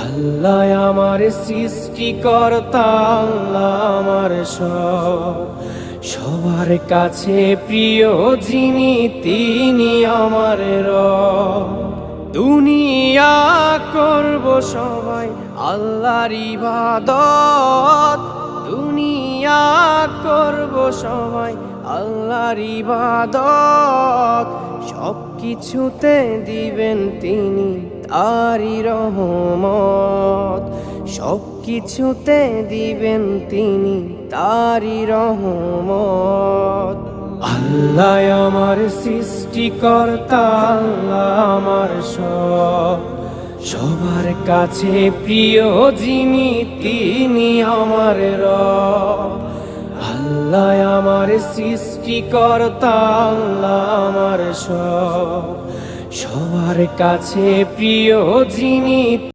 আল্লাহ আমার সৃষ্টিকর্তা, আল্লাহ আমার সব, সবার কাছে প্রিয় যিনি তিনি আমার রব। দুনিয়া করব সবাই আল্লাহর ইবাদত, দুনিয়া করব সবাই আল্লাহর ইবাদত, সব কিছুতে দিবেন তিনি তারি রহমত, সব কিছুতে দিবেন তিনি তারি রহমত। আল্লাহ আমার সৃষ্টিকর্তা, আল্লাহ আমার সব, সবার কাছে প্রিয় যিনি তিনি আমার রব। আল্লাহ আমার সৃষ্টিকর্তা, আল্লাহ আমার সব, সবার কাছে প্রিয় যিনি